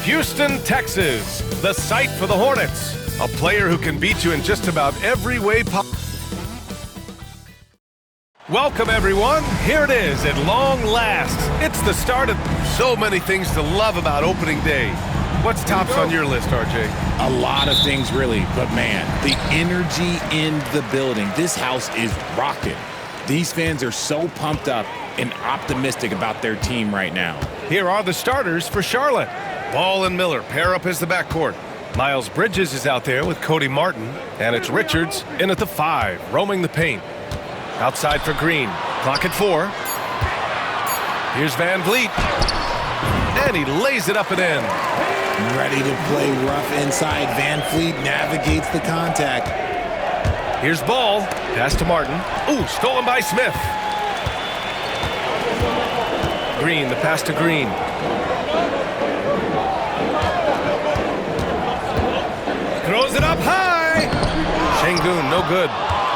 Houston, Texas, the site for the Hornets. A player who can beat you in just about every way possible. Welcome, everyone. Here it is at long last. It's the start of so many things to love about opening day. What's tops on your list, RJ? A lot of things, really. But, man, the energy in the building. This house is rocking. These fans are so pumped up and optimistic about their team right now. Here are the starters for Charlotte. Ball and Miller pair up as the backcourt. Miles Bridges is out there with Cody Martin. And it's Richards in at the 5, roaming the paint. Outside for Green. Clock at 4. Here's Van Vliet. And he lays it up and in. Ready to play rough inside. Van Vliet navigates the contact. Here's Ball. Pass to Martin. Ooh, stolen by Smith. Green, the pass to Green. Throws it up high. Şengün, no good.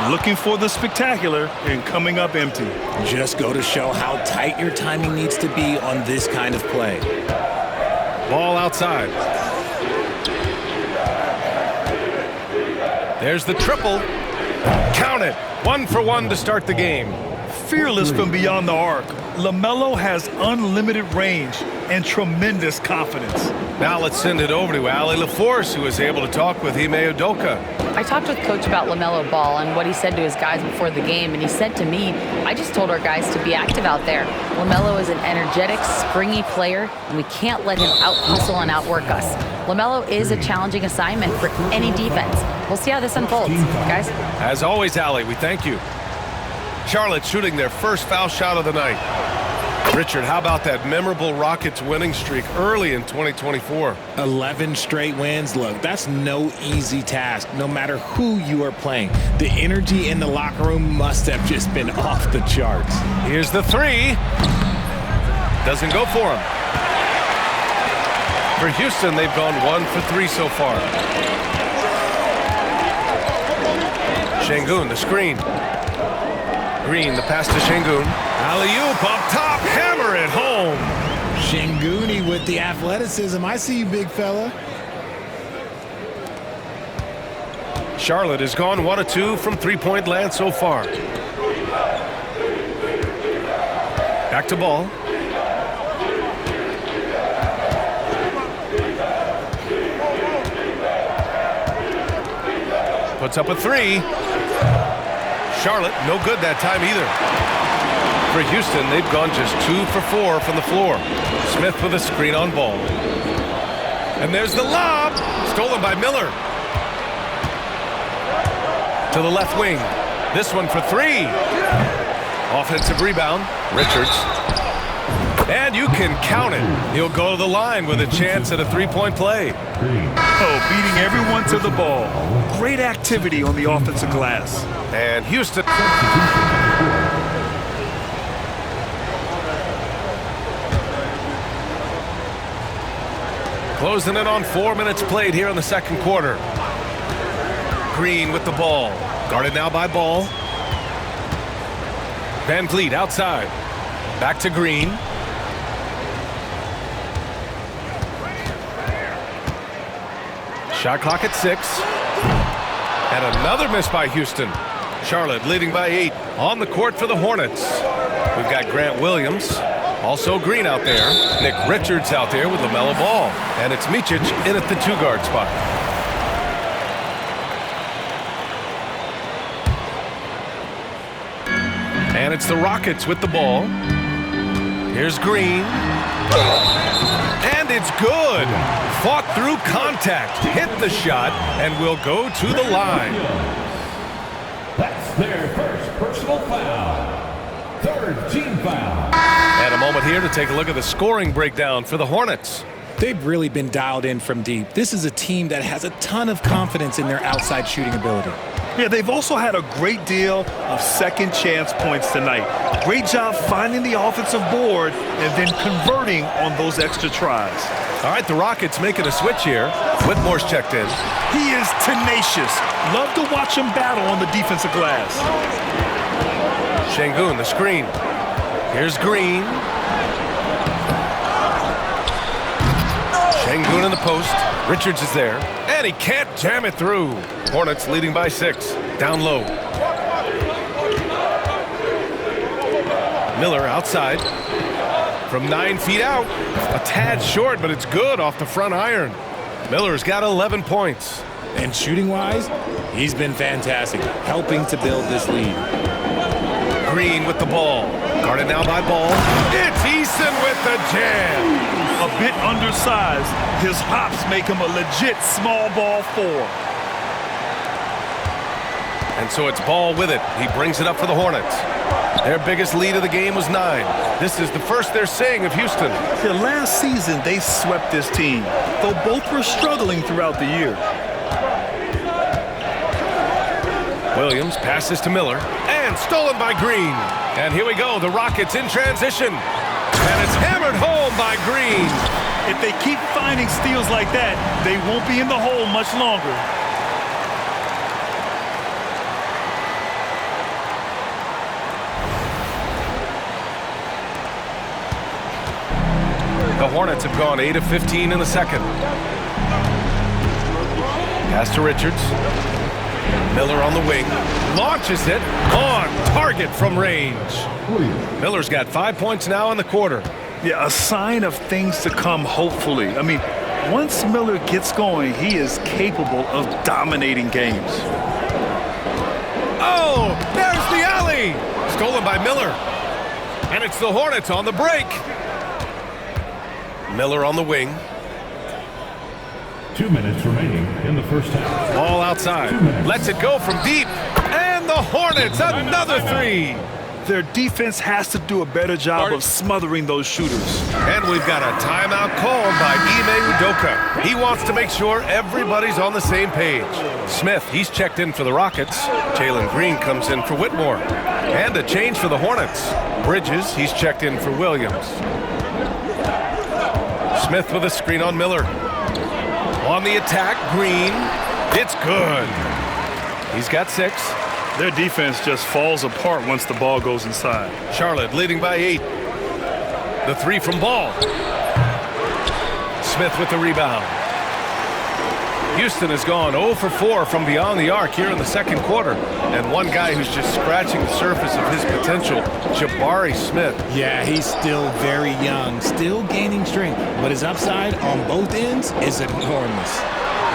Looking for the spectacular and coming up empty. Just go to show how tight your timing needs to be on this kind of play. Ball outside. There's the triple. Count it. 1 for 1 to start the game. Fearless from beyond the arc, LaMelo has unlimited range and tremendous confidence. Now let's send it over to Allie LaForce, who was able to talk with Ime Udoka. I talked with Coach about LaMelo Ball and what he said to his guys before the game, and he said to me, I just told our guys to be active out there. LaMelo is an energetic, springy player, and we can't let him out-hustle and outwork us. LaMelo is a challenging assignment for any defense. We'll see how this unfolds, guys. As always, Allie, we thank you. Charlotte shooting their first foul shot of the night. Richard, how about that memorable Rockets winning streak early in 2024? 11 straight wins. Look, that's no easy task, no matter who you are playing. The energy in the locker room must have just been off the charts. Here's the 3. Doesn't go for him. For Houston, they've gone 1 for 3 so far. Şengün, the screen. Green, the pass to Şengün. Alley-oop up top, hammer it home. Şengün with the athleticism. I see you, big fella. Charlotte has gone 1 of 2 from three-point land so far. Back to Ball. Puts up a 3. Charlotte, no good that time either. For Houston, they've gone just 2 for 4 from the floor. Smith with a screen on Ball. And there's the lob. Stolen by Miller. To the left wing. This one for 3. Offensive rebound. Richards. And you can count it. He'll go to the line with a chance at a three-point play. Oh, beating everyone to the ball. Great activity on the offensive glass. And Houston. Closing in on 4 minutes played here in the second quarter. Green with the ball. Guarded now by Ball. Van Vliet outside. Back to Green. Shot clock at 6. And another miss by Houston. Charlotte leading by 8 on the court for the Hornets. We've got Grant Williams. Also Green out there. Nick Richards out there with LaMelo Ball. And it's Micic in at the 2-guard spot. And it's the Rockets with the ball. Here's Green. And it's good. Fought through contact, hit the shot, and will go to the line. That's their first personal foul. Third team foul. And a moment here to take a look at the scoring breakdown for the Hornets. They've really been dialed in from deep. This is a team that has a ton of confidence in their outside shooting ability. Yeah, they've also had a great deal of second chance points tonight. Great job finding the offensive board and then converting on those extra tries. All right, the Rockets making a switch here. Whitmore's checked in. He is tenacious. Love to watch him battle on the defensive glass. Şengün, the screen. Here's Green. Şengün in post. Richards is there, and he can't jam it through. Hornets leading by 6. Down low. Miller outside. From 9 feet out. A tad short, but it's good off the front iron. Miller's got 11 points. And shooting-wise, he's been fantastic, helping to build this lead. Green with the ball. Guarded now by Ball. It's Eason with the jam. A bit undersized, his hops make him a legit small ball 4. And so it's Ball with it. He brings it up for the Hornets. Their biggest lead of the game was 9. This is the first they're seeing of Houston. Last season, they swept this team, though both were struggling throughout the year. Williams passes to Miller, and stolen by Green. And here we go, the Rockets in transition. And it's hammered home by Green. If they keep finding steals like that, they won't be in the hole much longer. The Hornets have gone 8 of 15 in the second. Pass to Richards. Miller on the wing. Launches it. On target from range. Miller's got 5 points now in the quarter. Yeah, a sign of things to come, hopefully. I mean, once Miller gets going, he is capable of dominating games. Oh, there's the alley. Stolen by Miller. And it's the Hornets on the break. Miller on the wing. 2 minutes remaining in the first half. Ball outside. Lets it go from deep. And the Hornets, another 3. Their defense has to do a better job of smothering those shooters. And we've got a timeout called by Ime Udoka. He wants to make sure everybody's on the same page. Smith, he's checked in for the Rockets. Jalen Green comes in for Whitmore. And a change for the Hornets. Bridges, he's checked in for Williams. Smith with a screen on Miller. On the attack, Green. It's good. He's got 6. Their defense just falls apart once the ball goes inside. Charlotte leading by 8. The 3 from Ball. Smith with the rebound. Houston has gone 0 for 4 from beyond the arc here in the second quarter. And one guy who's just scratching the surface of his potential, Jabari Smith. Yeah, he's still very young, still gaining strength, but his upside on both ends is enormous.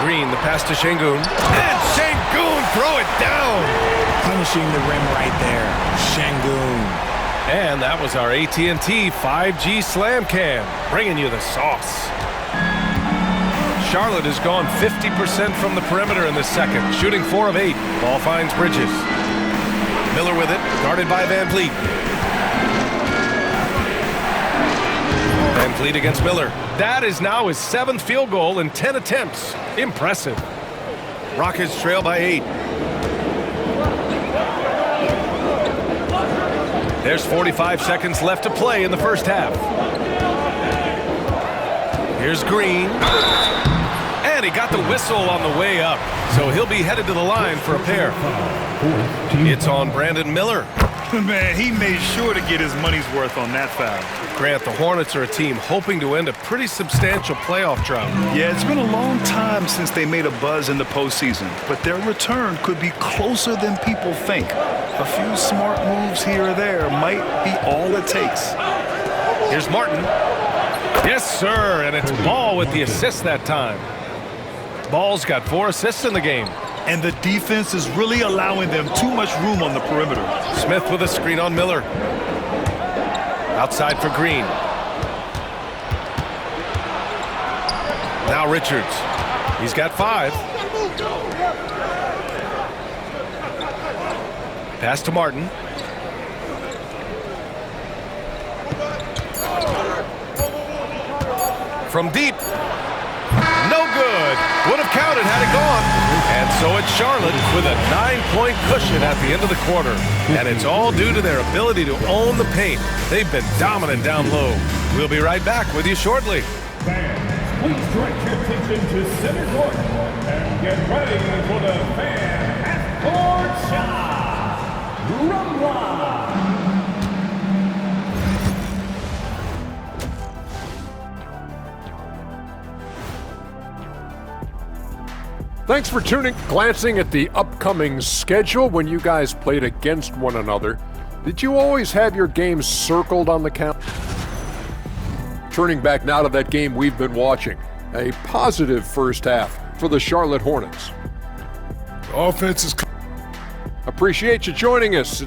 Green, the pass to Şengün. And Şengün, throw it down. Punishing the rim right there. Şengün. And that was our AT&T 5G Slam Cam, bringing you the sauce. Charlotte has gone 50% from the perimeter in this second, shooting 4 of 8. Ball finds Bridges. Miller with it, guarded by Van Vliet. Van Vliet against Miller. That is now his 7th field goal in 10 attempts. Impressive. Rockets trail by 8. There's 45 seconds left to play in the first half. Here's Green. And he got the whistle on the way up. So he'll be headed to the line for a pair. It's on Brandon Miller. Man, he made sure to get his money's worth on that foul. Grant, the Hornets are a team hoping to end a pretty substantial playoff drought. Yeah, it's been a long time since they made a buzz in the postseason, but their return could be closer than people think. A few smart moves here or there might be all it takes. Here's Martin. Yes, sir, and it's Ball with the assist that time. Ball's got 4 assists in the game. And the defense is really allowing them too much room on the perimeter. Smith with a screen on Miller. Outside for Green. Now Richards. He's got 5. Pass to Martin. From deep. No good. Would have counted had it gone. And so it's Charlotte with a 9-point cushion at the end of the quarter. And it's all due to their ability to own the paint. They've been dominant down low. We'll be right back with you shortly. Fans, please direct your attention to center court and get ready for the fan half-court shot. Rumble. Thanks for glancing at the upcoming schedule when you guys played against one another. Did you always have your games circled on the calendar? Turning back now to that game we've been watching. A positive first half for the Charlotte Hornets. Offense is... Appreciate you joining us.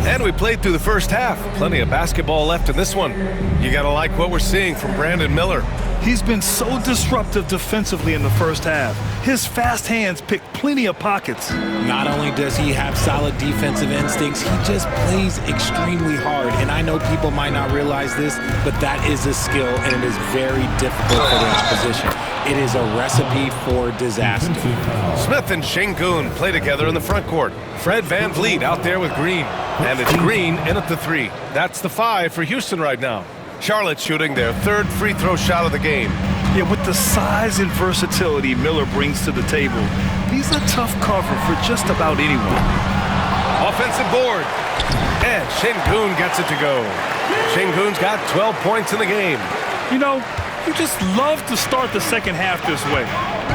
And we played through the first half. Plenty of basketball left in this one. You got to like what we're seeing from Brandon Miller. He's been so disruptive defensively in the first half. His fast hands pick plenty of pockets. Not only does he have solid defensive instincts, he just plays extremely hard. And I know people might not realize this, but that is a skill, and it is very difficult for this position. It is a recipe for disaster. Smith and Sengun play together in the front court. Fred VanVleet out there with Green. And it's Green in at the 3. That's the 5 for Houston right now. Charlotte shooting their third free throw shot of the game. Yeah, with the size and versatility Miller brings to the table, he's a tough cover for just about anyone. Offensive board. And Sengun gets it to go. Sengun's got 12 points in the game. You know, you just love to start the second half this way.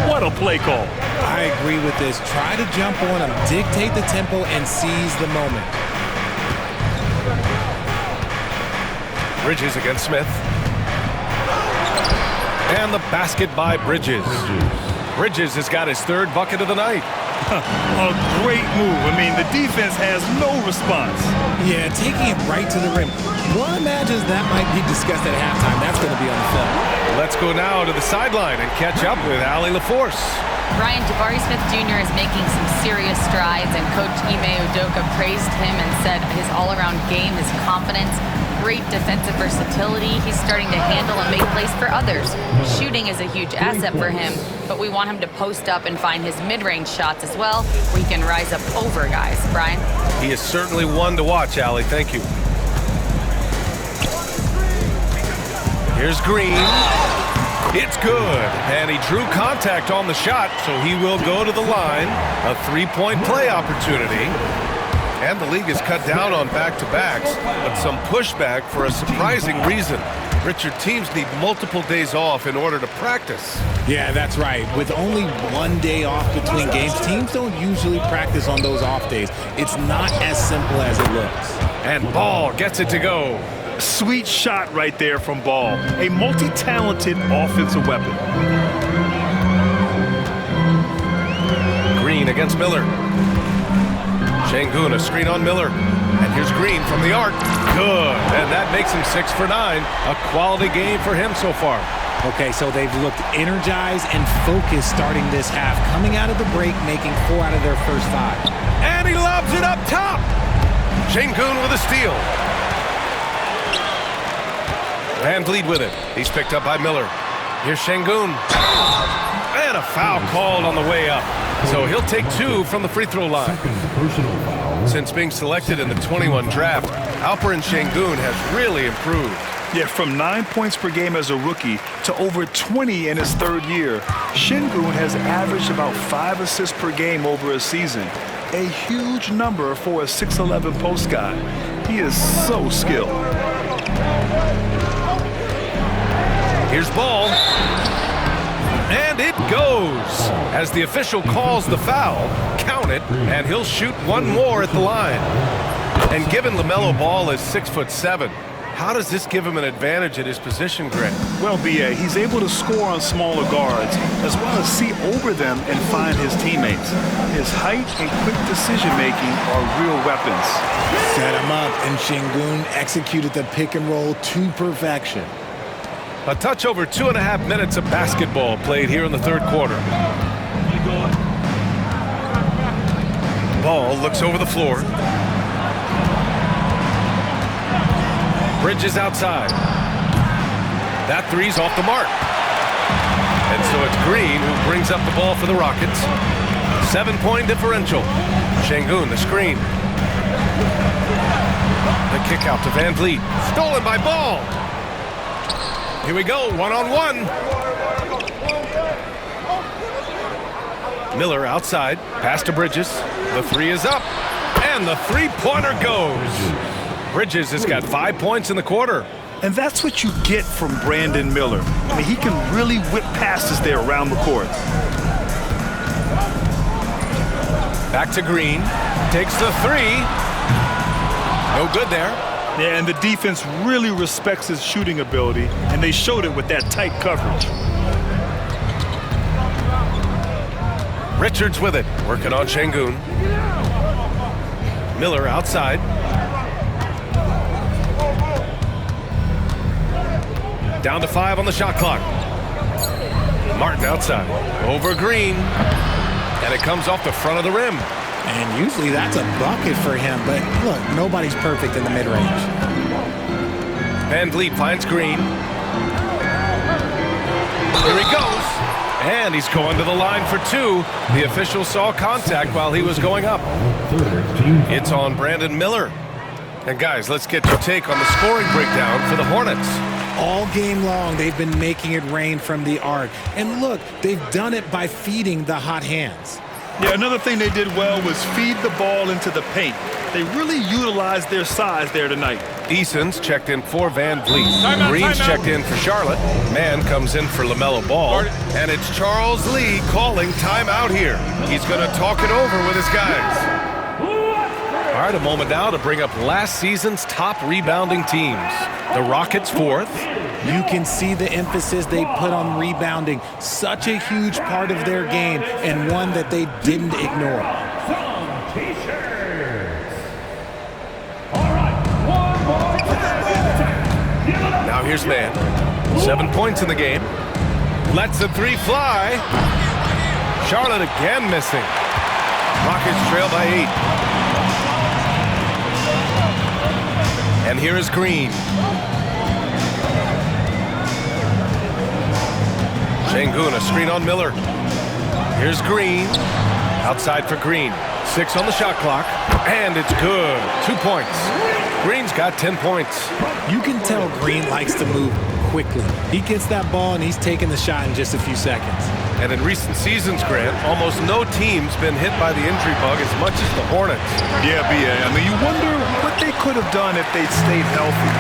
What a play call. I agree with this. Try to jump on him, dictate the tempo, and seize the moment. Bridges against Smith. And the basket by Bridges. Bridges has got his third bucket of the night. A great move. I mean, the defense has no response. Yeah, taking it right to the rim. One imagines that might be discussed at halftime. That's going to be on the film. Let's go now to the sideline and catch up with Allie LaForce. Brian, Jabari Smith Jr. is making some serious strides, and Coach Ime Udoka praised him and said his all-around game, his confidence, great defensive versatility. He's starting to handle and make plays for others. Shooting is a huge asset for him, but we want him to post up and find his mid-range shots as well, where he can rise up over guys. Brian? He is certainly one to watch, Allie. Thank you. Here's Green. It's good. And he drew contact on the shot, so he will go to the line. A three-point play opportunity. And the league has cut down on back-to-backs, but some pushback for a surprising reason. Richard, teams need multiple days off in order to practice. Yeah, that's right. With only one day off between games, teams don't usually practice on those off days. It's not as simple as it looks. And Ball gets it to go. Sweet shot right there from Ball. A multi-talented offensive weapon. Green against Miller. Sengun, a screen on Miller. And here's Green from the arc. Good. And that makes him 6 for 9. A quality game for him so far. Okay, so they've looked energized and focused starting this half. Coming out of the break, making 4 out of their first 5. And he lobs it up top. Sengun with a steal. VanVleet with it. He's picked up by Miller. Here's Sengun. And a foul called on the way up. So he'll take 2 from the free throw line. Since being selected in the 21 draft, Alperen Sengun has really improved. Yeah, from 9 points per game as a rookie to over 20 in his third year, Sengun has averaged about 5 assists per game over a season. A huge number for a 6'11" post guy. He is so skilled. Here's Ball. And it goes. As the official calls the foul, count it, and he'll shoot one more at the line. And given LaMelo Ball is 6'7", how does this give him an advantage at his position, Greg? Well, B.A., he's able to score on smaller guards, as well as see over them and find his teammates. His height and quick decision-making are real weapons. Set him up, and Sengun executed the pick and roll to perfection. A touch over 2.5 minutes of basketball played here in the third quarter. Ball looks over the floor. Bridges outside. That three's off the mark. And so it's Green who brings up the ball for the Rockets. 7-point differential. Sengun, the screen. The kick out to VanVleet. Stolen by Ball. Here we go, one-on-one. Miller outside, pass to Bridges. The three is up, and the three-pointer goes. Bridges has got 5 points in the quarter. And that's what you get from Brandon Miller. I mean, he can really whip passes there around the court. Back to Green. Takes the three. No good there. Yeah, and the defense really respects his shooting ability, and they showed it with that tight coverage. Richards with it, working on Şengün. Miller outside. Down to 5 on the shot clock. Martin outside. Over Green. And it comes off the front of the rim. And usually that's a bucket for him, but look, nobody's perfect in the mid-range. Van Vliet finds Green. Here he goes. And he's going to the line for 2. The official saw contact while he was going up. It's on Brandon Miller. And guys, let's get your take on the scoring breakdown for the Hornets. All game long, they've been making it rain from the arc. And look, they've done it by feeding the hot hands. Yeah, another thing they did well was feed the ball into the paint. They really utilized their size there tonight. Eason's checked in for Van Vliet. Green's checked in for Charlotte. Mann comes in for LaMelo Ball. And it's Charles Lee calling timeout here. He's going to talk it over with his guys. All right, a moment now to bring up last season's top rebounding teams. The Rockets 4th. You can see the emphasis they put on rebounding. Such a huge part of their game, and one that they didn't ignore. Now here's Mann. 7 points in the game. Lets the three fly. Charlotte again missing. Rockets trail by 8. And here is Green. Şengün, a screen on Miller. Here's Green. Outside for Green. 6 on the shot clock. And it's good. 2 points. Green's got 10 points. You can tell Green likes to move quickly. He gets that ball and he's taking the shot in just a few seconds. And in recent seasons, Grant, almost no team's been hit by the injury bug as much as the Hornets. Yeah, B.A. I mean, you wonder what they could have done if they'd stayed healthy.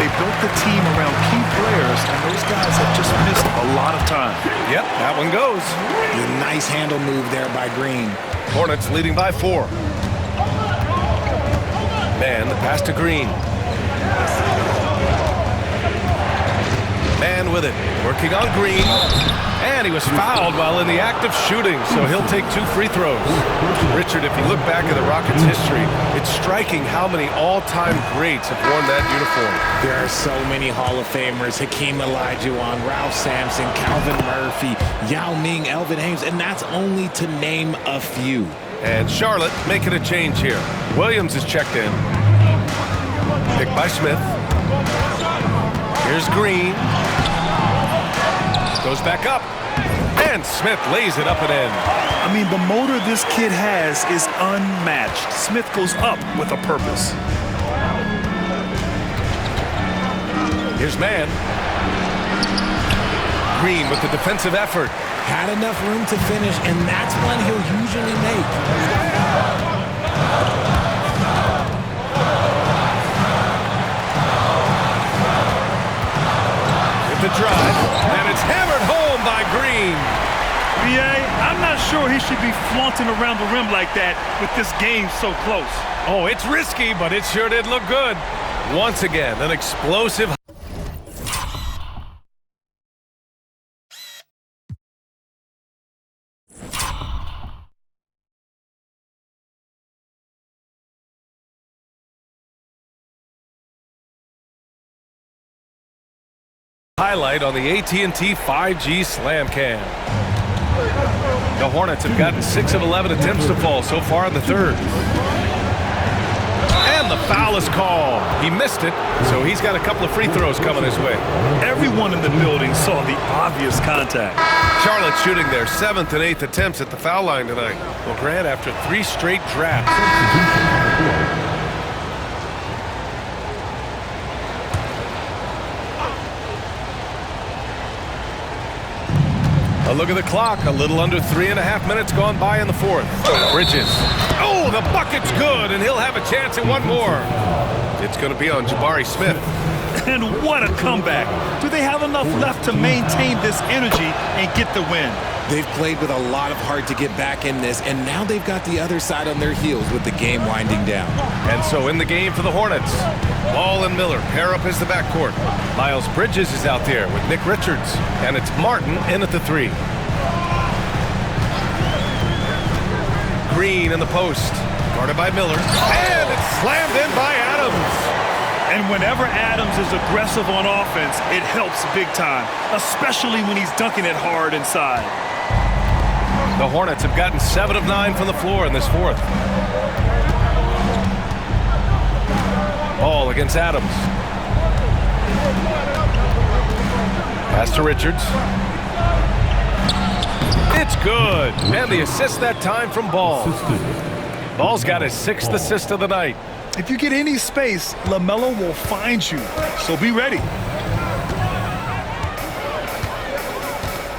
They built the team around key players, and those guys have just missed a lot of time. Yep, that one goes. A nice handle move there by Green. Hornets leading by 4. Mann, the pass to Green. Mann with it, working on Green. And he was fouled while in the act of shooting, so he'll take 2 free throws. Richard, if you look back at the Rockets' history, it's striking how many all-time greats have worn that uniform. There are so many Hall of Famers: Hakeem Olajuwon, Ralph Sampson, Calvin Murphy, Yao Ming, Elvin Hayes, and that's only to name a few. And Charlotte making a change here. Williams is checked in. Picked by Smith. Here's Green. Goes back up. And Smith lays it up and in. I mean, the motor this kid has is unmatched. Smith goes up with a purpose. Here's Mann. Green with the defensive effort. Had enough room to finish, and that's one he'll usually make. With the drive, and it's hammered home by Green. B.A., I'm not sure he should be flaunting around the rim like that with this game so close. Oh, it's risky, but it sure did look good. Once again, an explosive. Highlight on the AT&T 5G Slam Cam. The Hornets have gotten 6 of 11 attempts to fall so far in the third. And the foul is called. He missed it, so he's got a couple of free throws coming his way. Everyone in the building saw the obvious contact. Charlotte shooting their 7th and 8th attempts at the foul line tonight. Well, Grant, after 3 straight drafts. A look at the clock. A little under 3.5 minutes gone by in the fourth. Bridges. Oh, the The bucket's good, and he'll have a chance at one more. It's going to be on Jabari Smith. And what a comeback. Do they have enough left to maintain this energy and get the win? They've played with a lot of heart to get back in this, and now they've got the other side on their heels with the game winding down. And so in the game for the Hornets, Ball and Miller pair up as the backcourt. Miles Bridges is out there with Nick Richards, and it's Martin in at the 3. Green in the post, guarded by Miller, and it's slammed in by Adams. And whenever Adams is aggressive on offense, it helps big time, especially when he's dunking it hard inside. The Hornets have gotten 7 of 9 from the floor in this fourth. Ball against Adams. Pass to Richards. It's good. And the assist that time from Ball. Ball's got his 6th assist of the night. If you get any space, LaMelo will find you, so be ready.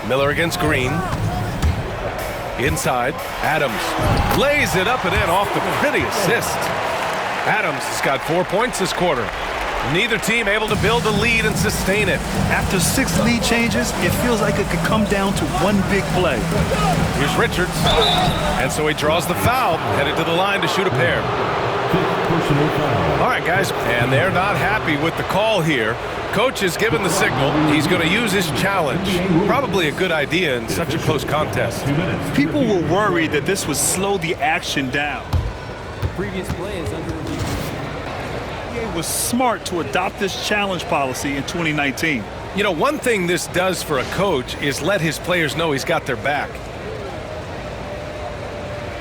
Miller against Green. Inside, Adams lays it up and in off the pretty assist. Adams has got 4 points this quarter. Neither team able to build a lead and sustain it. After 6 lead changes, it feels like it could come down to one big play. Here's Richards. And so he draws the foul, headed to the line to shoot a pair. All right, guys, and they're not happy with the call here. Coach has given the signal. He's going to use his challenge. Probably a good idea in such a close contest. People were worried that this would slow the action down. Previous play is under review. It was smart to adopt this challenge policy in 2019. You know, one thing this does for a coach is let his players know he's got their back.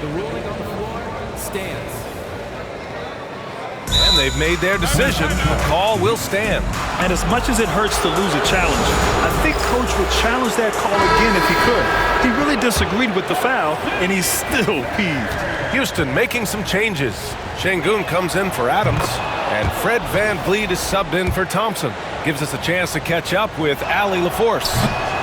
The ruling on the floor stands. And they've made their decision. The call will stand. And as much as it hurts to lose a challenge, I think Coach would challenge that call again if he could. He really disagreed with the foul, and he's still peeved. Houston making some changes. Şengün comes in for Adams, and Fred VanVleet is subbed in for Thompson. Gives us a chance to catch up with Allie LaForce.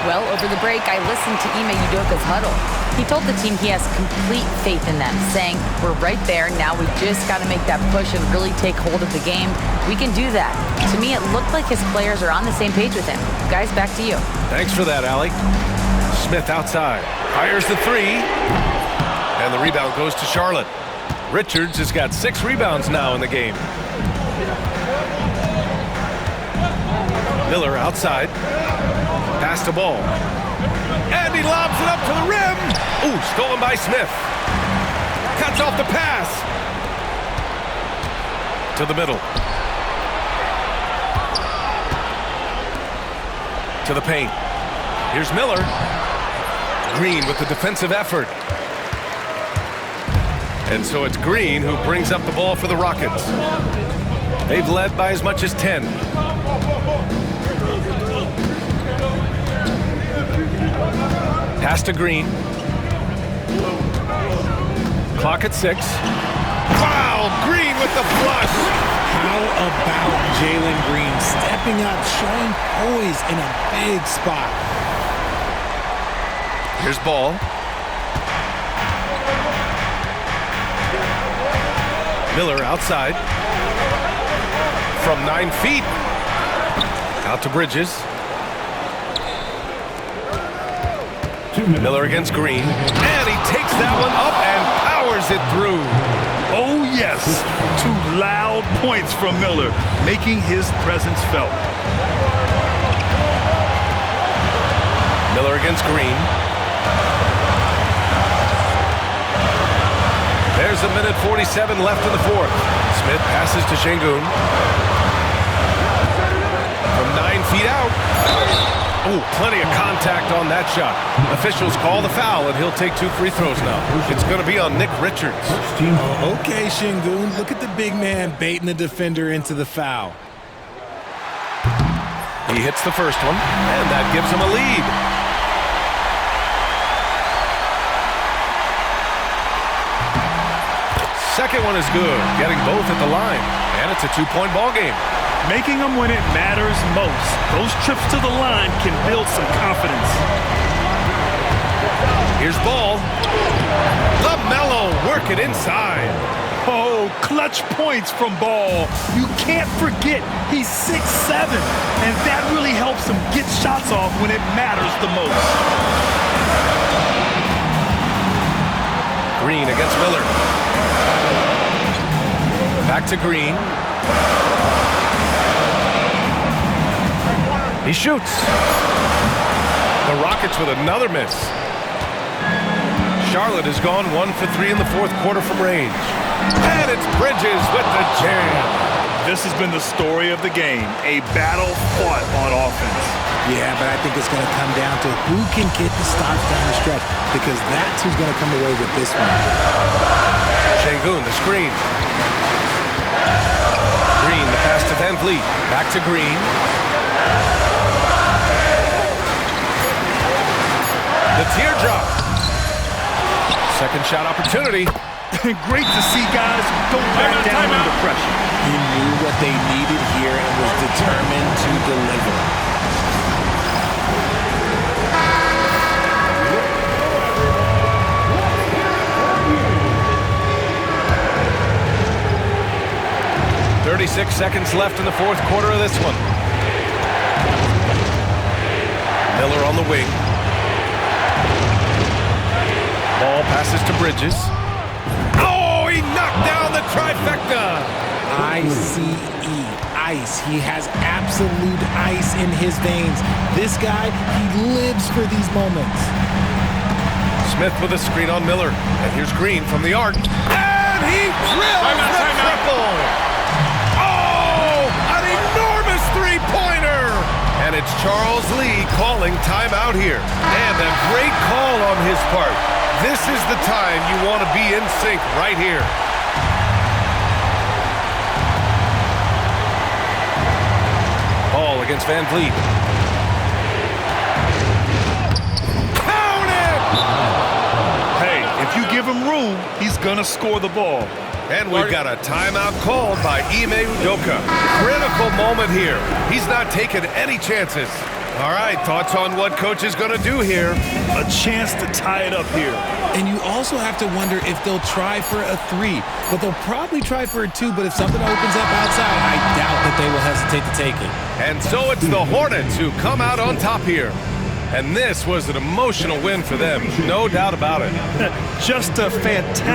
Well, over the break, I listened to Ime Udoka's huddle. He told the team he has complete faith in them, saying, we're right there, now we just got to make that push and really take hold of the game. We can do that. To me, it looked like his players are on the same page with him. Guys, back to you. Thanks for that, Allie. Smith outside, fires the 3, and the rebound goes to Charlotte. Richards has got 6 rebounds now in the game. Miller outside, pass to Ball. And he lobs it up to the rim. Ooh, stolen by Smith. Cuts off the pass. To the middle. To the paint. Here's Miller. Green with the defensive effort. And so it's Green who brings up the ball for the Rockets. They've led by as much as 10. Pass to Green. Clock at 6. Wow, Green with the flush. How about Jalen Green stepping up, showing poise in a big spot? Here's Ball. Miller outside. From 9 feet. Out to Bridges. Miller against Green. And he takes that one up and powers it through. Oh, yes. 2 loud points from Miller, making his presence felt. Miller against Green. There's a minute 47 left in the fourth. Smith passes to Şengün. From 9 feet out. Oh, plenty of contact on that shot. Officials call the foul, and he'll take 2 free throws now. It's going to be on Nick Richards. Okay, Şengün, look at the big man baiting the defender into the foul. He hits the first one, and that gives him a lead. Second one is good, getting both at the line, and it's a 2-point ball game. Making them when it matters most. Those trips to the line can build some confidence. Here's Ball. LaMelo working inside. Oh, clutch points from Ball. You can't forget he's 6'7", and that really helps him get shots off when it matters the most. Green against Miller. Back to Green. He shoots. The Rockets with another miss. Charlotte has gone 1 for 3 in the fourth quarter from range. And it's Bridges with the jam. This has been the story of the game, a battle fought on offense. Yeah, but I think it's going to come down to who can get the stops down the stretch, because that's who's going to come away with this one. Şengün, the screen. Green, the pass to Van Vliet. Back to Green. The teardrop. Second shot opportunity. Great to see guys who don't back down under pressure. He knew what they needed here and was determined to deliver. .36 seconds left in the fourth quarter of this one. Miller on the wing. Ball passes to Bridges. Oh, he knocked down the trifecta. ICE, ice. He has absolute ice in his veins. This guy, he lives for these moments. Smith with a screen on Miller. And here's Green from the arc. And he drills the triple. Oh, an enormous three-pointer. And it's Charles Lee calling timeout here. And a great call on his part. This is the time you want to be in sync right here. Ball against Van Vliet. Count it! Hey, if you give him room, he's gonna score the ball. And we've got a timeout called by Ime Udoka. Critical moment here. He's not taking any chances. All right, thoughts on what coach is going to do here? A chance to tie it up here. And you also have to wonder if they'll try for a three. But they'll probably try for a two. But if something opens up outside, I doubt that they will hesitate to take it. And so it's the Hornets who come out on top here. And this was an emotional win for them, no doubt about it. Just a fantastic